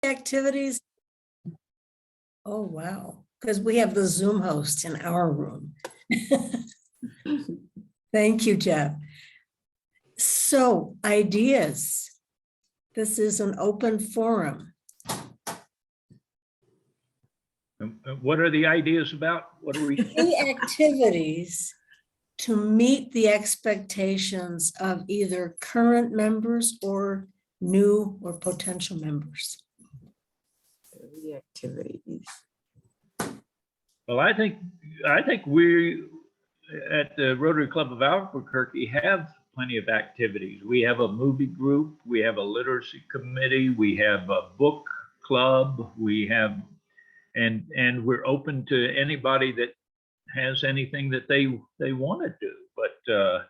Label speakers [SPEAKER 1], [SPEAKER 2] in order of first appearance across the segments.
[SPEAKER 1] activities? Oh, wow. Because we have the Zoom host in our room. Thank you, Jeff. So, ideas. This is an open forum.
[SPEAKER 2] What are the ideas about? What are we?
[SPEAKER 1] The activities to meet the expectations of either current members or new or potential members.
[SPEAKER 3] The activities.
[SPEAKER 2] Well, I think we at the Rotary Club of Albuquerque have plenty of activities. We have a movie group, we have a literacy committee, we have a book club, we have, and we're open to anybody that has anything that they want to do. But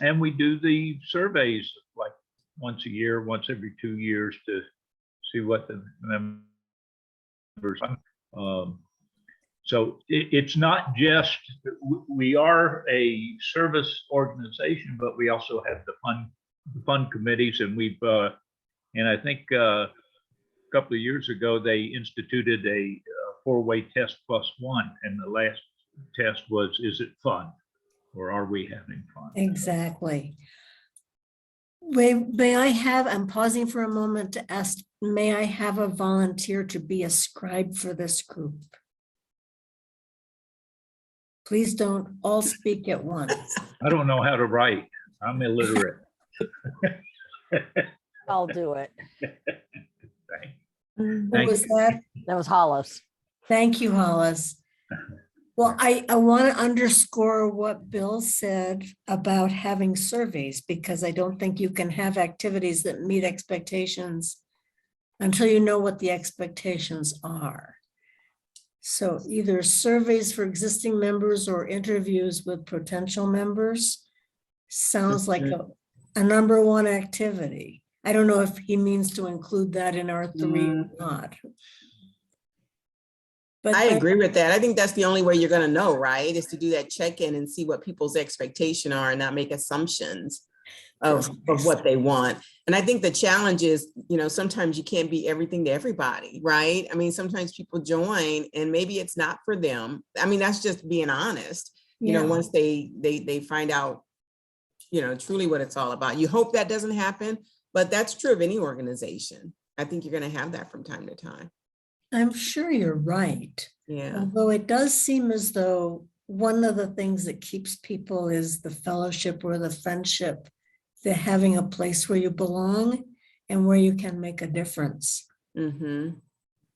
[SPEAKER 2] and we do the surveys like once a year, once every 2 years to see what the members. So it's not just, we are a service organization, but we also have the fun committees, and we've and I think a couple of years ago they instituted a 4-way test plus one, and the last test was, is it fun or are we having fun?
[SPEAKER 1] Exactly. May I have, I'm pausing for a moment to ask, may I have a volunteer to be a scribe for this group? Please don't all speak at once.
[SPEAKER 2] I don't know how to write. I'm illiterate.
[SPEAKER 4] I'll do it.
[SPEAKER 1] What was that?
[SPEAKER 4] That was Hollis.
[SPEAKER 1] Thank you, Hollis. Well, I want to underscore what Bill said about having surveys, because I don't think you can have activities that meet expectations until you know what the expectations are. So either surveys for existing members or interviews with potential members sounds like a number one activity. I don't know if he means to include that in our 3 or not. But
[SPEAKER 3] I agree with that. I think that's the only way you're going to know, right? Is to do that check-in and see what people's expectations are and not make assumptions of what they want. And I think the challenge is, you know, sometimes you can't be everything to everybody, right? I mean, sometimes people join and maybe it's not for them. I mean, that's just being honest, you know, once they find out, you know, truly what it's all about. You hope that doesn't happen, but that's true of any organization. I think you're going to have that from time to time.
[SPEAKER 1] I'm sure you're right.
[SPEAKER 3] Yeah.
[SPEAKER 1] Although it does seem as though one of the things that keeps people is the fellowship or the friendship, the having a place where you belong and where you can make a difference.
[SPEAKER 3] Mm-hmm.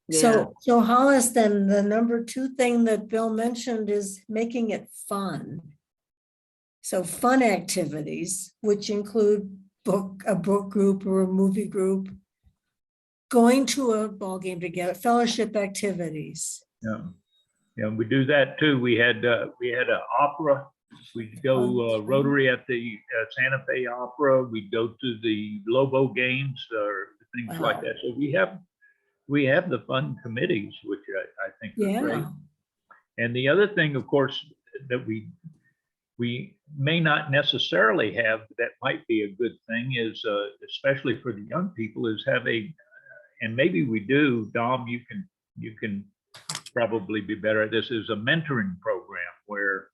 [SPEAKER 3] Yeah.
[SPEAKER 1] So Hollis, then the number 2 thing that Bill mentioned is making it fun. So fun activities, which include a book group or a movie group, going to a ball game together, fellowship activities.
[SPEAKER 2] Yeah, we do that too. We had an opera. We'd go Rotary at the Santa Fe Opera. We'd go to the Lobo games or things like that. So we have the fun committees, which I think are great. And the other thing, of course, that we may not necessarily have that might be a good thing is, especially for the young people, is have and maybe we do, Dom, you can probably be better at this, is a mentoring program where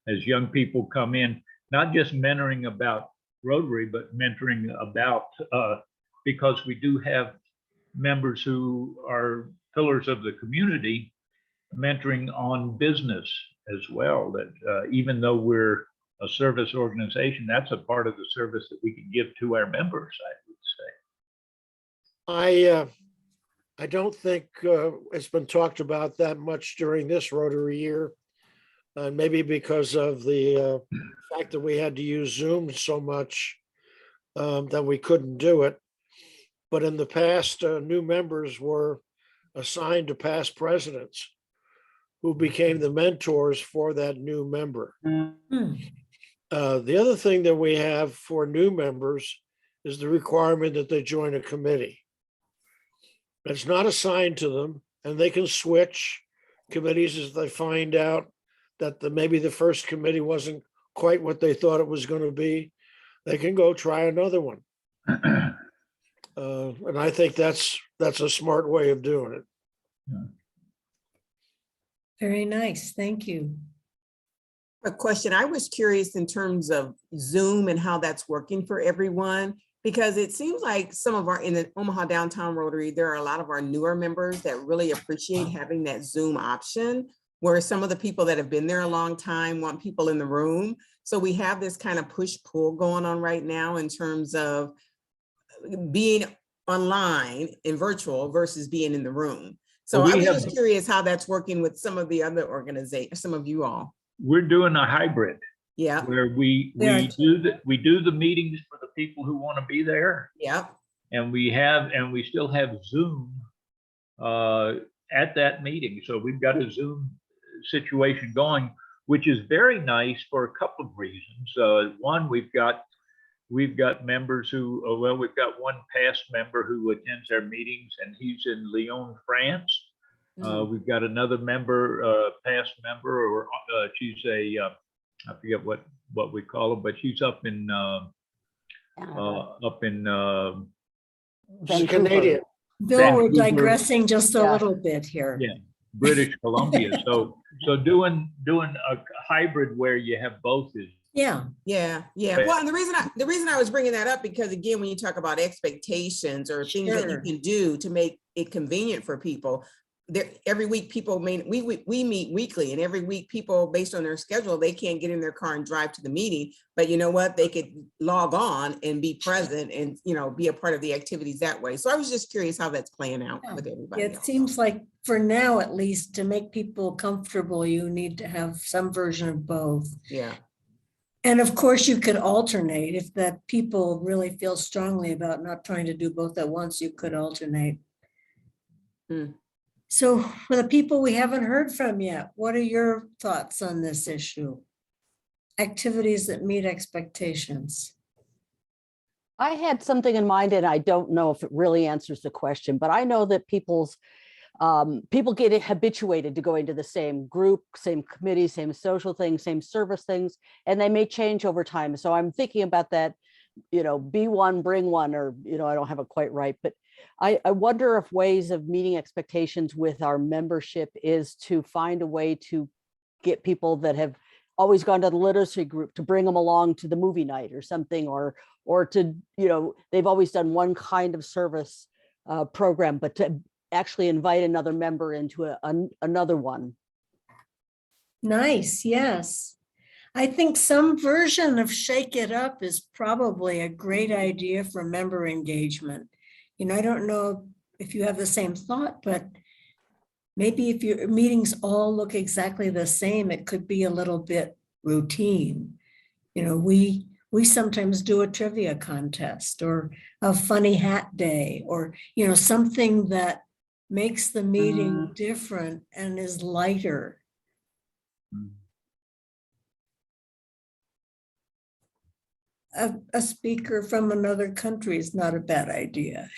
[SPEAKER 2] as young people come in, not just mentoring about Rotary, but mentoring about, because we do have members who are pillars of the community, mentoring on business as well, that even though we're a service organization, that's a part of the service that we can give to our members, I would say.
[SPEAKER 5] I don't think it's been talked about that much during this Rotary year. Maybe because of the fact that we had to use Zoom so much that we couldn't do it. But in the past, new members were assigned to past presidents who became the mentors for that new member. The other thing that we have for new members is the requirement that they join a committee. It's not assigned to them, and they can switch committees as they find out that maybe the first committee wasn't quite what they thought it was going to be. They can go try another one. And I think that's a smart way of doing it.
[SPEAKER 1] Very nice. Thank you.
[SPEAKER 3] A question. I was curious in terms of Zoom and how that's working for everyone, because it seems like some of our, in the Omaha Downtown Rotary, there are a lot of our newer members that really appreciate having that Zoom option, where some of the people that have been there a long time want people in the room. So we have this kind of push-pull going on right now in terms of being online and virtual versus being in the room. So
[SPEAKER 2] Well,
[SPEAKER 3] I
[SPEAKER 2] we
[SPEAKER 3] was
[SPEAKER 2] have-
[SPEAKER 3] just curious how that's working with some of the other organizations, some of you all.
[SPEAKER 2] We're doing a hybrid
[SPEAKER 3] Yeah,
[SPEAKER 2] where we
[SPEAKER 1] Yeah.
[SPEAKER 2] do the meetings for the people who want to be there.
[SPEAKER 3] yeah.
[SPEAKER 2] And we still have Zoom at that meeting. So we've got a Zoom situation going, which is very nice for a couple of reasons. One, we've got members who, we've got one past member who attends our meetings, and he's in Lyon, France. We've got another member, past member, or she's I forget what we call her, but she's up in
[SPEAKER 5] She's a Canadian.
[SPEAKER 1] Bill, we're
[SPEAKER 2] Vancouver.
[SPEAKER 1] digressing just a
[SPEAKER 4] Yeah.
[SPEAKER 1] little bit here.
[SPEAKER 2] Yeah. British Columbia. So doing a hybrid where you have both is
[SPEAKER 1] Yeah,
[SPEAKER 3] Yeah, yeah.
[SPEAKER 2] Right.
[SPEAKER 3] Well, and the reason I was bringing that up, because again, when you talk about expectations or things that you
[SPEAKER 1] Sure.
[SPEAKER 3] can do to make it convenient for people, there, every week people we meet weekly, and every week people, based on their schedule, they can't get in their car and drive to the meeting, but you know what, they could log on and be present and, you know, be a part of the activities that way. So I was just curious how that's playing out
[SPEAKER 1] Yeah.
[SPEAKER 3] with everybody
[SPEAKER 1] it
[SPEAKER 3] else.
[SPEAKER 1] seems like for now, at least, to make people comfortable, you need to have some version of both.
[SPEAKER 3] Yeah,
[SPEAKER 1] And of course, you could alternate if the people really feel strongly about not trying to do both at once, you could alternate.
[SPEAKER 3] Hmm.
[SPEAKER 1] So for the people we haven't heard from yet, what are your thoughts on this issue? Activities that meet expectations.
[SPEAKER 4] I had something in mind, and I don't know if it really answers the question, but I know that people get habituated to going to the same group, same committee, same social things, same service things, and they may change over time. So I'm thinking about that, you know, be one, bring one, or, you know, I don't have it quite right, but I wonder if ways of meeting expectations with our membership is to find a way to get people that have always gone to the literacy group to bring them along to the movie night or something, or to, you know, they've always done one kind of service program, but to actually invite another member into another one.
[SPEAKER 1] Nice, yes. I think some version of Shake It Up is probably a great idea for member engagement. You know, I don't know if you have the same thought, but maybe if your meetings all look exactly the same, it could be a little bit routine. You know, we sometimes do a trivia contest or a funny hat day, or, you know, something that makes the meeting different and is lighter. A speaker from another country is not a bad idea.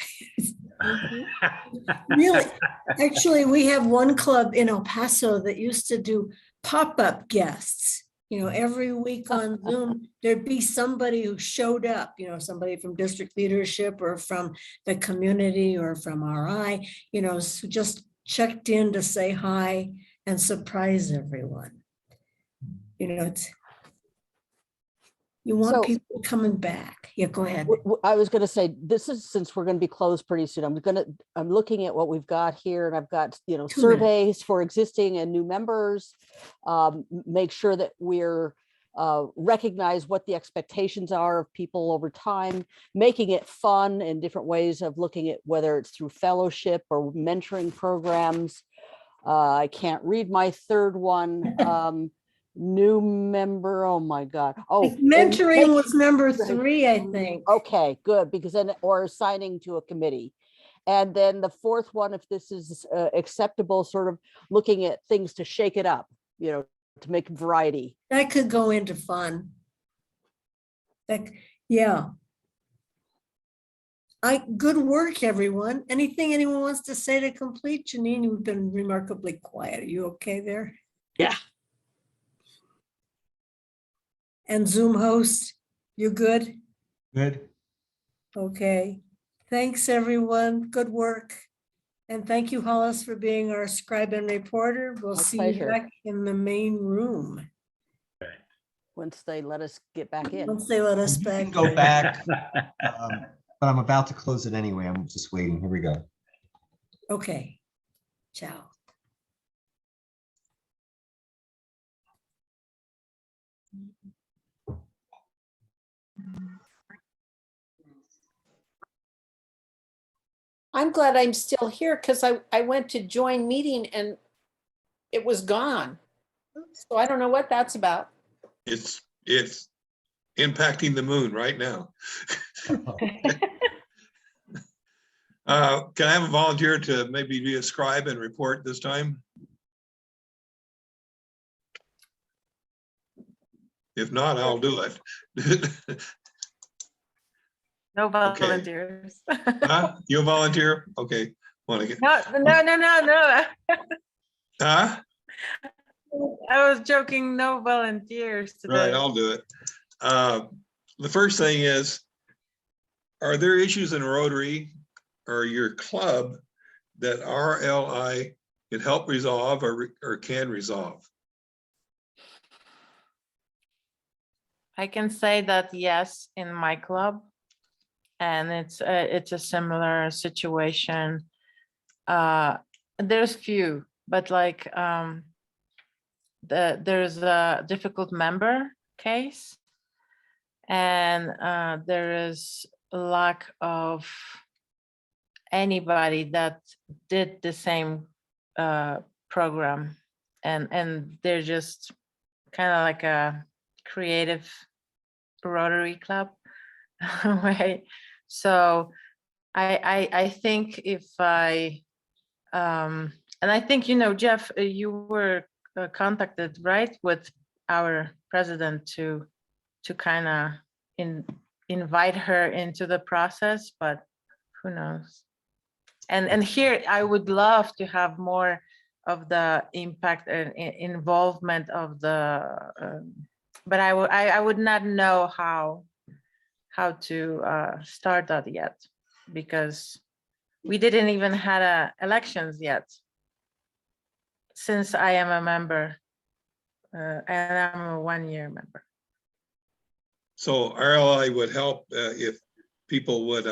[SPEAKER 1] Really, actually, we have one club in El Paso that used to do pop-up guests. You know, every week on Zoom, there'd be somebody who showed up, you know, somebody from district leadership or from the community or from RI, you know, who just checked in to say hi and surprise everyone. You know, you want
[SPEAKER 4] So-
[SPEAKER 1] people coming back. Yeah, go ahead.
[SPEAKER 4] I was going to say, this is, since we're going to be closed pretty soon, I'm looking at what we've got here, and I've got, you know,
[SPEAKER 1] 2 minutes.
[SPEAKER 4] surveys for existing and new members. Make sure that we're recognize what the expectations are of people over time, making it fun and different ways of looking at whether it's through fellowship or mentoring programs. I can't read my third one. New member, oh my God. Oh, and
[SPEAKER 1] Mentoring
[SPEAKER 4] make-
[SPEAKER 1] was number 3, I think.
[SPEAKER 4] Okay, good, because then, or assigning to a committee. And then the fourth one, if this is acceptable, sort of looking at things to shake it up, you know, to make variety.
[SPEAKER 1] That could go into fun. That, yeah. Good work, everyone. Anything anyone wants to say to complete? Janine, you've been remarkably quiet. Are you okay there?
[SPEAKER 4] Yeah.
[SPEAKER 1] And Zoom host, you good?
[SPEAKER 6] Good.
[SPEAKER 1] Okay. Thanks, everyone. Good work. And thank you, Hollis, for being our scribe and reporter. We'll
[SPEAKER 4] My
[SPEAKER 1] see
[SPEAKER 4] pleasure.
[SPEAKER 1] you back in the main room
[SPEAKER 4] Once they let us get back in.
[SPEAKER 1] once they let us
[SPEAKER 6] You
[SPEAKER 1] back.
[SPEAKER 6] can go
[SPEAKER 1] in.
[SPEAKER 6] back, but I'm about to close it anyway. I'm just waiting. Here we go.
[SPEAKER 1] Okay. Ciao.
[SPEAKER 7] I'm glad I'm still here because I went to join meeting and it was gone. So I don't know what that's about.
[SPEAKER 8] It's impacting the moon right now. Can I have a volunteer to maybe be a scribe and report this time? If not, I'll do it.
[SPEAKER 9] No
[SPEAKER 8] Okay.
[SPEAKER 9] volunteers.
[SPEAKER 8] Huh? You a volunteer? Okay. Want to get,
[SPEAKER 9] No.
[SPEAKER 8] huh?
[SPEAKER 9] I was joking, no volunteers
[SPEAKER 8] Right,
[SPEAKER 9] today.
[SPEAKER 8] I'll do it. The first thing is, are there issues in Rotary or your club that RLI can help resolve or can resolve?
[SPEAKER 9] I can say that yes, in my club. And it's a similar situation. There's few, but like there's a difficult member case. And there is a lack of anybody that did the same program, and they're just kind of like a creative Rotary club way. So I think if I and I think, you know, Jeff, you were contacted, right, with our president to kind of invite her into the process, but who knows. And here I would love to have more of the impact and involvement of the but I would not know how to start that yet, because we didn't even had elections yet since I am a member, and I'm a 1-year member.
[SPEAKER 8] So RLI would help if people would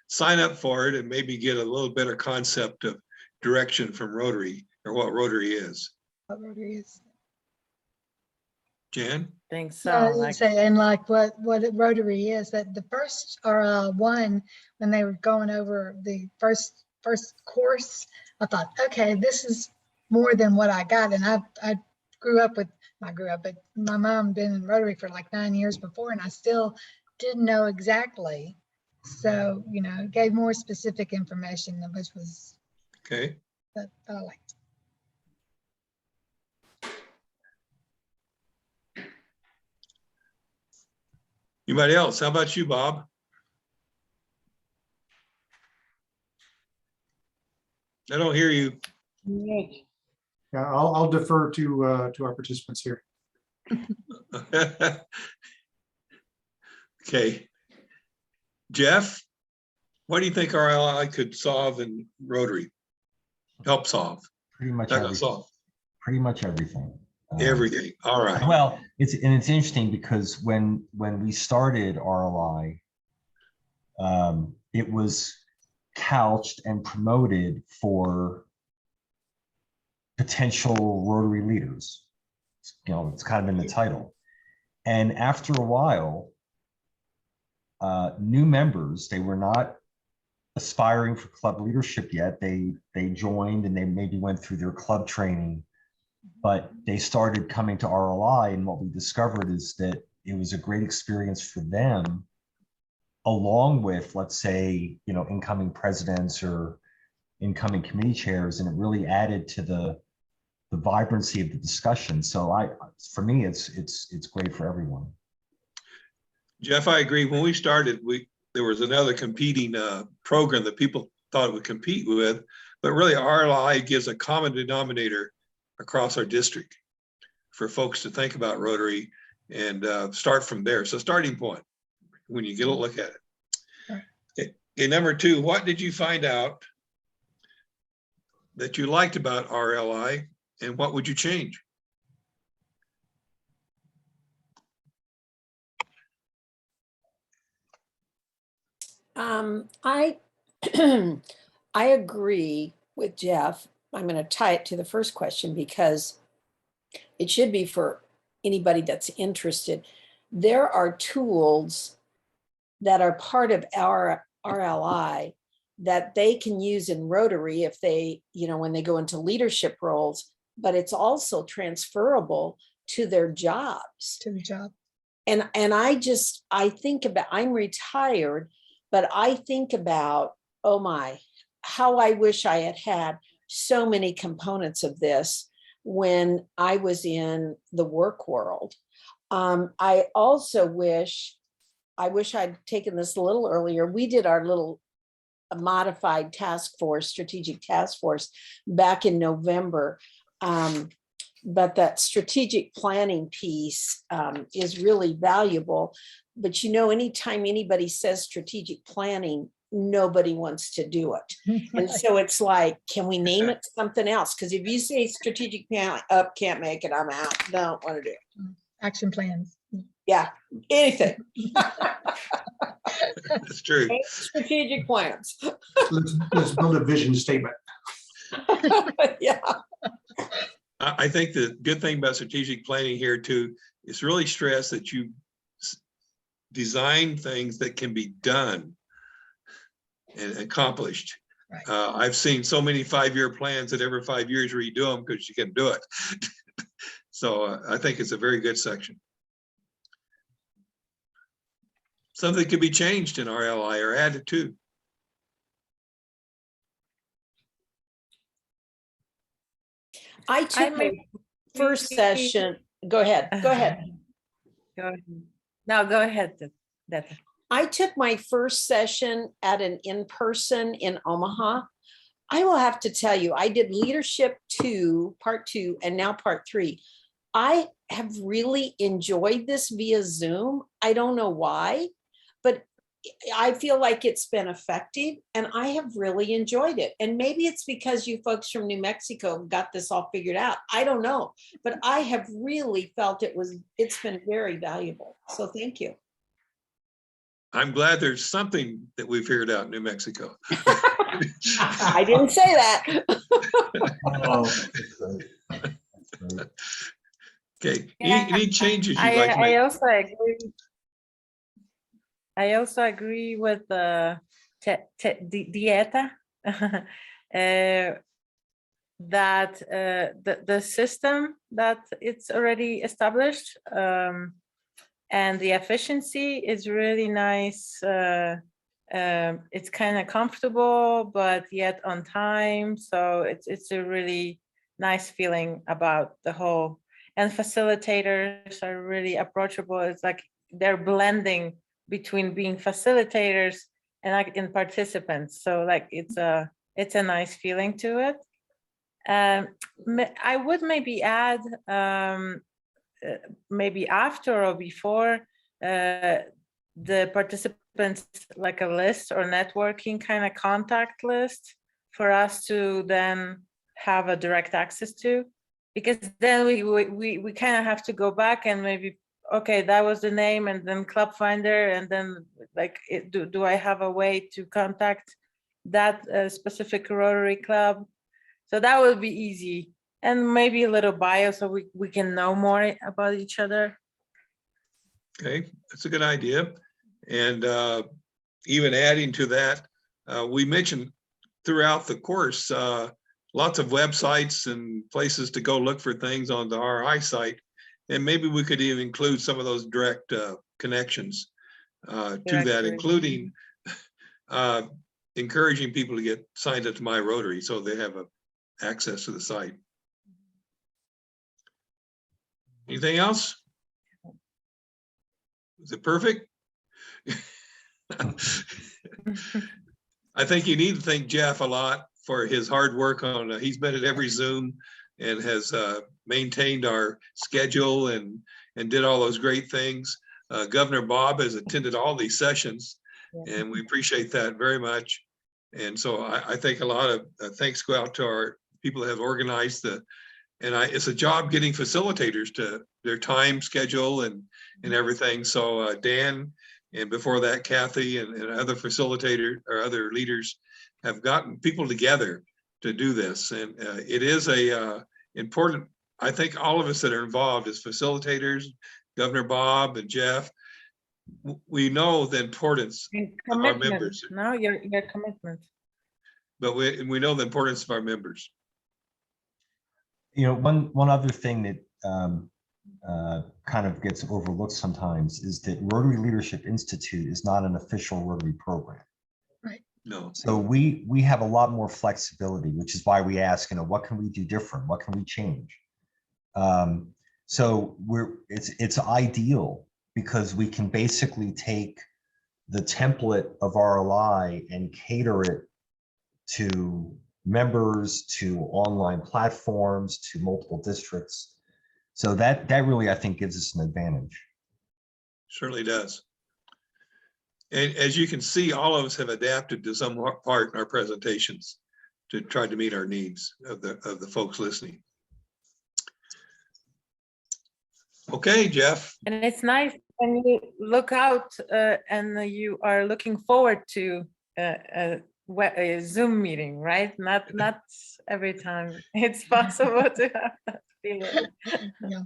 [SPEAKER 8] sign up for it and maybe get a little better concept of direction from Rotary or what Rotary is.
[SPEAKER 10] What Rotary is.
[SPEAKER 8] Jan?
[SPEAKER 9] Think so.
[SPEAKER 10] Yeah,
[SPEAKER 9] Like,
[SPEAKER 10] say, and like what Rotary is, that the first one, when they were going over the first course, I thought, okay, this is more than what I got. And I grew up with, but my mom been in Rotary for like 9 years before, and I still didn't know exactly. So, you know, it gave more specific information, which was
[SPEAKER 8] Okay.
[SPEAKER 10] that I liked.
[SPEAKER 8] Anybody else? How about you, Bob? I don't hear you.
[SPEAKER 11] Yeah, I'll defer to our participants here.
[SPEAKER 8] Okay. Jeff, what do you think RLI could solve in Rotary? Help solve?
[SPEAKER 6] Pretty much
[SPEAKER 8] Not gonna
[SPEAKER 6] everything.
[SPEAKER 8] solve
[SPEAKER 6] Pretty much everything.
[SPEAKER 8] everything. All right.
[SPEAKER 6] Well, it's interesting because when we started RLI, it was couched and promoted for potential Rotary leaders. You know, it's kind of in the title. And after a while, new members, they were not aspiring for club leadership yet. They joined and they maybe went through their club training, but they started coming to RLI, and what we discovered is that it was a great experience for them, along with, let's say, you know, incoming presidents or incoming committee chairs, and it really added to the vibrancy of the discussion. So for me, it's great for everyone.
[SPEAKER 8] Jeff, I agree. When we started, there was another competing program that people thought it would compete with, but really RLI gives a common denominator across our district for folks to think about Rotary and start from there. So starting point, when you get a look at it. Okay, number 2, what did you find out that you liked about RLI, and what would you change?
[SPEAKER 7] I I agree with Jeff. I'm going to tie it to the first question because it should be for anybody that's interested. There are tools that are part of our RLI that they can use in Rotary if they, when they go into leadership roles, but it's also transferable to their jobs.
[SPEAKER 10] To the job.
[SPEAKER 7] And I think about, I'm retired, but I think about, oh my, how I wish I had had so many components of this when I was in the work world. I also wish I'd taken this a little earlier. We did our little modified task force, strategic task force back in November. But that strategic planning piece is really valuable. But anytime anybody says strategic planning, nobody wants to do it. And so it's like, can we name it something else? Because if you say strategic planning, can't make it, I'm out, don't want to do it.
[SPEAKER 10] Action plans.
[SPEAKER 7] Yeah, anything.
[SPEAKER 8] That's true.
[SPEAKER 7] Strategic plans.
[SPEAKER 11] Let's build a vision statement.
[SPEAKER 7] Yeah.
[SPEAKER 8] I think the good thing about strategic planning here too is really stress that you design things that can be done and accomplished.
[SPEAKER 10] Right.
[SPEAKER 8] I've seen so many 5-year plans that every 5 years redo them because you can do it. So I think it's a very good section. Something could be changed in RLI or added to.
[SPEAKER 7] I took my first session. Go ahead.
[SPEAKER 9] Go ahead. No, go ahead. Detta.
[SPEAKER 7] I took my first session at an in-person in Omaha. I will have to tell you, I did leadership 2, part 2, and now part 3. I have really enjoyed this via Zoom. I don't know why, but I feel like it's been effective and I have really enjoyed it. And maybe it's because you folks from New Mexico got this all figured out. I don't know, but I have really felt it's been very valuable. So thank you.
[SPEAKER 8] I'm glad there's something that we figured out in New Mexico.
[SPEAKER 7] I didn't say that.
[SPEAKER 6] Oh, that's great. That's great.
[SPEAKER 8] Okay,
[SPEAKER 9] Yeah,
[SPEAKER 8] any changes you'd like to
[SPEAKER 9] I
[SPEAKER 8] make?
[SPEAKER 9] also agree. I also agree with the dieta that the system that it's already established and the efficiency is really nice. It's kind of comfortable, but yet on time. So it's a really nice feeling about the whole. And facilitators are really approachable. It's like they're blending between being facilitators and like in participants. So like it's a nice feeling to it. I would maybe add maybe after or before the participants, like a list or networking kind of contact list for us to then have a direct access to, because then we kind of have to go back and maybe, okay, that was the name, and then Club Finder, and then like do I have a way to contact that specific Rotary Club? So that would be easy, and maybe a little bio so we can know more about each other.
[SPEAKER 8] Okay, that's a good idea. And even adding to that, we mentioned throughout the course, lots of websites and places to go look for things on the RI site. And maybe we could even include some of those direct connections to that, including encouraging people to get signed up to My Rotary so they have access to the site. Anything else? Is it perfect? I think you need to thank Jeff a lot for his hard work on, he's been at every Zoom and has maintained our schedule and did all those great things. Governor Bob has attended all these sessions And we appreciate that very much. And so I think a lot of thanks go out to our people that have organized it's a job getting facilitators to their time schedule and everything. So Dan, and before that, Kathy and other facilitators or other leaders have gotten people together to do this. And it is a important, I think all of us that are involved as facilitators, Governor Bob and Jeff, we know the importance
[SPEAKER 9] And
[SPEAKER 8] of our
[SPEAKER 9] commitment,
[SPEAKER 8] members,
[SPEAKER 9] no, your commitment.
[SPEAKER 8] but we know the importance of our members.
[SPEAKER 6] You know, one other thing that kind of gets overlooked sometimes is that Rotary Leadership Institute is not an official Rotary program.
[SPEAKER 8] No.
[SPEAKER 6] So we have a lot more flexibility, which is why we ask, you know, what can we do different? What can we change? So it's ideal because we can basically take the template of RLI and cater it to members, to online platforms, to multiple districts. So that really, I think, gives us an advantage.
[SPEAKER 8] Certainly does. And as you can see, all of us have adapted to some part in our presentations to try to meet our needs of the folks listening. Okay, Jeff.
[SPEAKER 9] And it's nice when you look out and you are looking forward to a Zoom meeting, right? Not every time it's possible to have that feeling.
[SPEAKER 10] Yeah.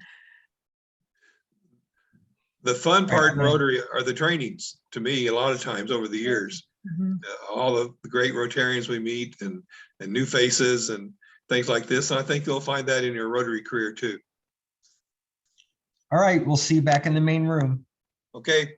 [SPEAKER 8] The fun part in Rotary are the trainings, to me, a lot of times over the years.
[SPEAKER 10] Mhm.
[SPEAKER 8] All of the great Rotarians we meet and new faces and things like this. And I think you'll find that in your Rotary career too.
[SPEAKER 6] All right, we'll see you back in the main room.
[SPEAKER 8] Okay.